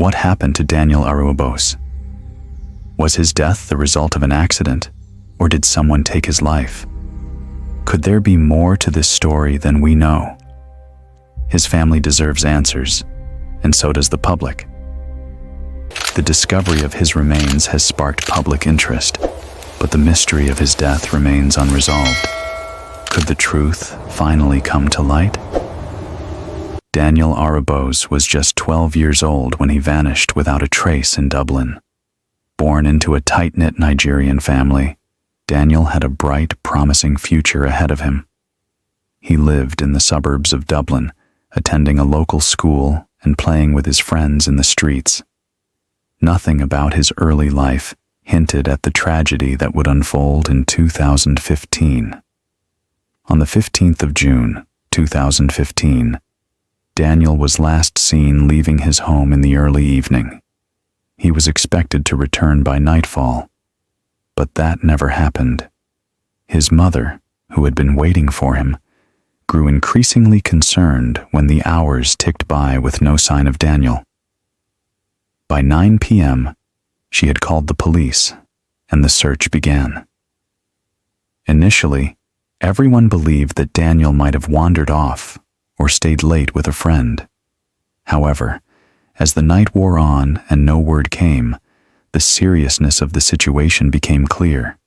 What happened to Daniel Aruebose? Was his death the result of an accident, or did someone take his life? Could there be more to this story than we know? His family deserves answers, and so does the public. The discovery of his remains has sparked public interest, but the mystery of his death remains unresolved. Could the truth finally come to light? Daniel Aruebose was just 12 years old when he vanished without a trace in Dublin. Born into a tight-knit Nigerian family, Daniel had a bright, promising future ahead of him. He lived in the suburbs of Dublin, attending a local school and playing with his friends in the streets. Nothing about his early life hinted at the tragedy that would unfold in 2015. On the 15th of June, 2015, Daniel was last seen leaving his home in the early evening. He was expected to return by nightfall, but that never happened. His mother, who had been waiting for him, grew increasingly concerned when the hours ticked by with no sign of Daniel. By 9 p.m., she had called the police, and the search began. Initially, everyone believed that Daniel might have wandered off or stayed late with a friend. However, as the night wore on and no word came, the seriousness of the situation became clear.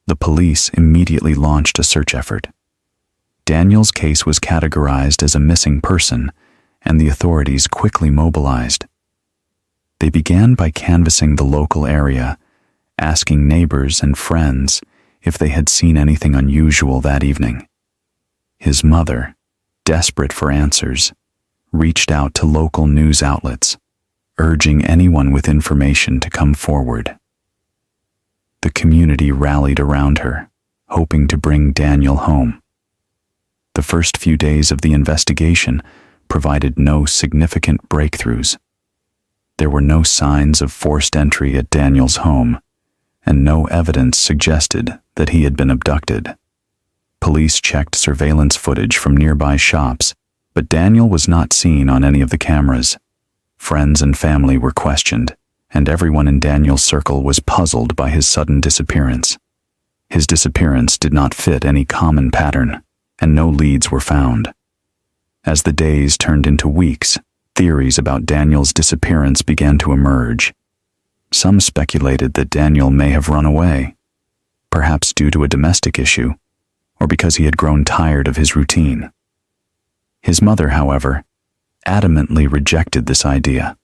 The police immediately launched a search effort. Daniel's case was categorized as a missing person, and the authorities quickly mobilized. They began by canvassing the local area, asking neighbors and friends if they had seen anything unusual that evening. His mother, desperate for answers, reached out to local news outlets, urging anyone with information to come forward. The community rallied around her, hoping to bring Daniel home. The first few days of the investigation provided no significant breakthroughs. There were no signs of forced entry at Daniel's home, and no evidence suggested that he had been abducted. Police checked surveillance footage from nearby shops, but Daniel was not seen on any of the cameras. Friends and family were questioned, and everyone in Daniel's circle was puzzled by his sudden disappearance. His disappearance did not fit any common pattern, and no leads were found. As the days turned into weeks, theories about Daniel's disappearance began to emerge. Some speculated that Daniel may have run away, perhaps due to a domestic issue, or because he had grown tired of his routine. His mother, however, adamantly rejected this idea.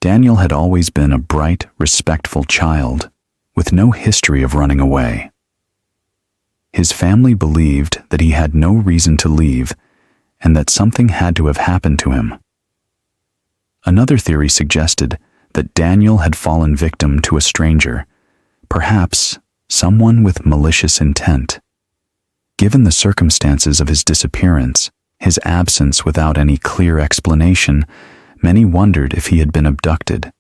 Daniel had always been a bright, respectful child, with no history of running away. His family believed that he had no reason to leave, and that something had to have happened to him. Another theory suggested that Daniel had fallen victim to a stranger, perhaps someone with malicious intent. Given the circumstances of his disappearance, his absence without any clear explanation, many wondered if he had been abducted.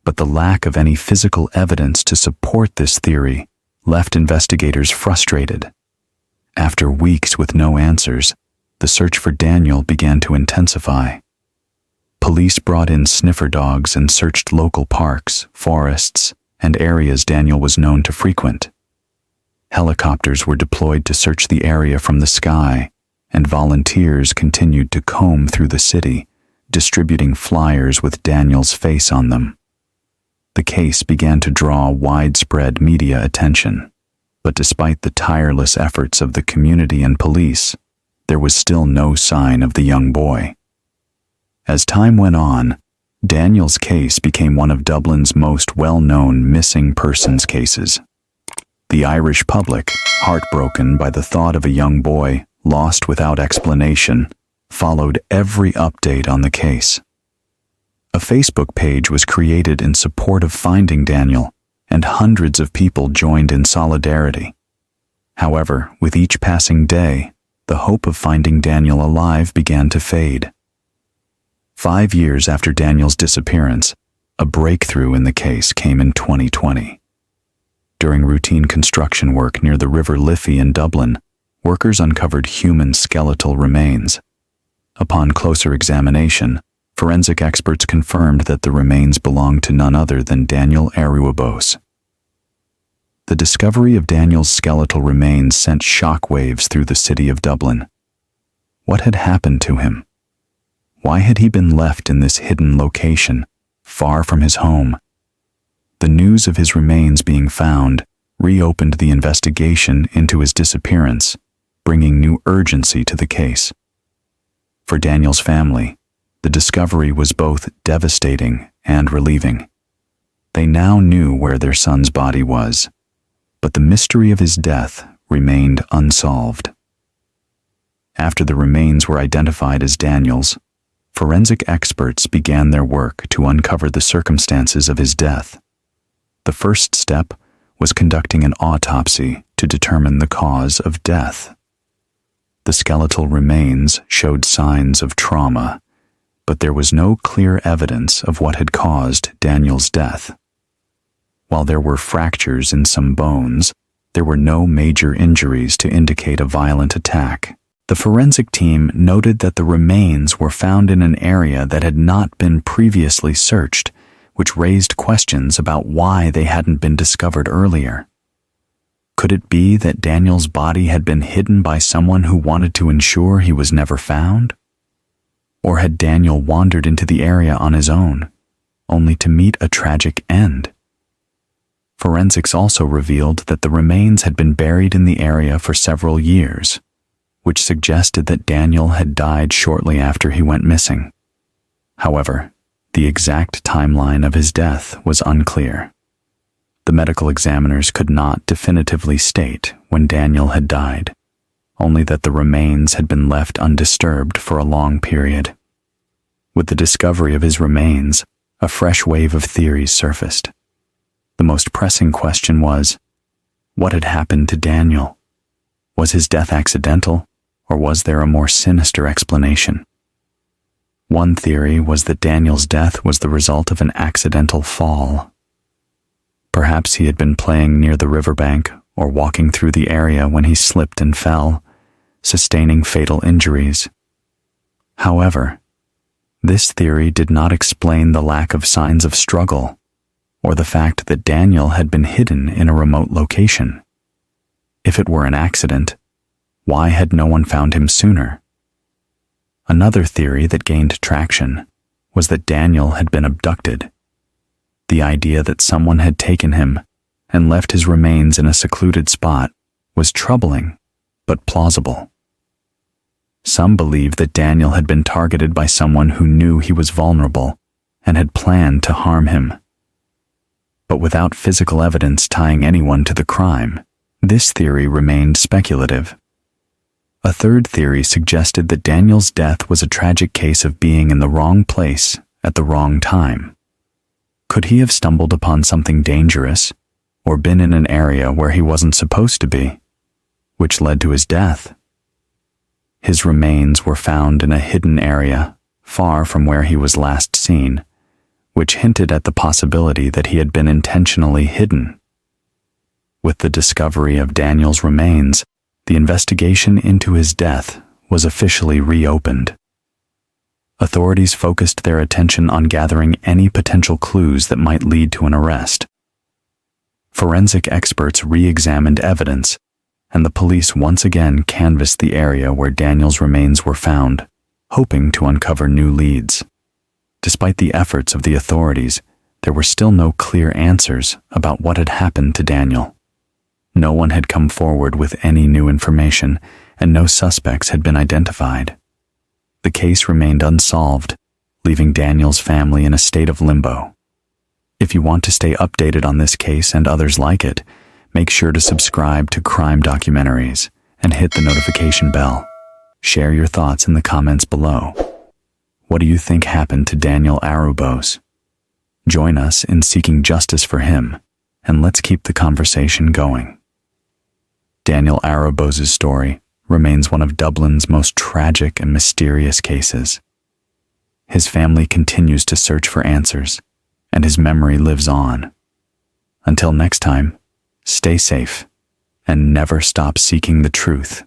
But the lack of any physical evidence to support this theory left investigators frustrated. After weeks with no answers, the search for Daniel began to intensify. Police brought in sniffer dogs and searched local parks, forests, and areas Daniel was known to frequent. Helicopters were deployed to search the area from the sky, and volunteers continued to comb through the city, distributing flyers with Daniel's face on them. The case began to draw widespread media attention, but despite the tireless efforts of the community and police, there was still no sign of the young boy. As time went on, Daniel's case became one of Dublin's most well-known missing persons cases. The Irish public, heartbroken by the thought of a young boy lost without explanation, followed every update on the case. A Facebook page was created in support of finding Daniel, and hundreds of people joined in solidarity. However, with each passing day, the hope of finding Daniel alive began to fade. 5 years after Daniel's disappearance, a breakthrough in the case came in 2020. During routine construction work near the River Liffey in Dublin, workers uncovered human skeletal remains. Upon closer examination, forensic experts confirmed that the remains belonged to none other than Daniel Aruebose. The discovery of Daniel's skeletal remains sent shockwaves through the city of Dublin. What had happened to him? Why had he been left in this hidden location, far from his home? The news of his remains being found reopened the investigation into his disappearance, bringing new urgency to the case. For Daniel's family, the discovery was both devastating and relieving. They now knew where their son's body was, but the mystery of his death remained unsolved. After the remains were identified as Daniel's, forensic experts began their work to uncover the circumstances of his death. The first step was conducting an autopsy to determine the cause of death. The skeletal remains showed signs of trauma, but there was no clear evidence of what had caused Daniel's death. While there were fractures in some bones, there were no major injuries to indicate a violent attack. The forensic team noted that the remains were found in an area that had not been previously searched, which raised questions about why they hadn't been discovered earlier. Could it be that Daniel's body had been hidden by someone who wanted to ensure he was never found? Or had Daniel wandered into the area on his own, only to meet a tragic end? Forensics also revealed that the remains had been buried in the area for several years, which suggested that Daniel had died shortly after he went missing. However, the exact timeline of his death was unclear. The medical examiners could not definitively state when Daniel had died, only that the remains had been left undisturbed for a long period. With the discovery of his remains, a fresh wave of theories surfaced. The most pressing question was, what had happened to Daniel? Was his death accidental, or was there a more sinister explanation? One theory was that Daniel's death was the result of an accidental fall. Perhaps he had been playing near the riverbank or walking through the area when he slipped and fell, sustaining fatal injuries. However, this theory did not explain the lack of signs of struggle or the fact that Daniel had been hidden in a remote location. If it were an accident, why had no one found him sooner? Another theory that gained traction was that Daniel had been abducted. The idea that someone had taken him and left his remains in a secluded spot was troubling, but plausible. Some believed that Daniel had been targeted by someone who knew he was vulnerable and had planned to harm him. But without physical evidence tying anyone to the crime, this theory remained speculative. A third theory suggested that Daniel's death was a tragic case of being in the wrong place at the wrong time. Could he have stumbled upon something dangerous or been in an area where he wasn't supposed to be, which led to his death? His remains were found in a hidden area far from where he was last seen, which hinted at the possibility that he had been intentionally hidden. With the discovery of Daniel's remains, the investigation into his death was officially reopened. Authorities focused their attention on gathering any potential clues that might lead to an arrest. Forensic experts re-examined evidence, and the police once again canvassed the area where Daniel's remains were found, hoping to uncover new leads. Despite the efforts of the authorities, there were still no clear answers about what had happened to Daniel. No one had come forward with any new information, and no suspects had been identified. The case remained unsolved, leaving Daniel's family in a state of limbo. If you want to stay updated on this case and others like it, make sure to subscribe to Crime Documentaries and hit the notification bell. Share your thoughts in the comments below. What do you think happened to Daniel Aruebose? Join us in seeking justice for him, and let's keep the conversation going. Daniel Aruebose's story remains one of Dublin's most tragic and mysterious cases. His family continues to search for answers, and his memory lives on. Until next time, stay safe and never stop seeking the truth.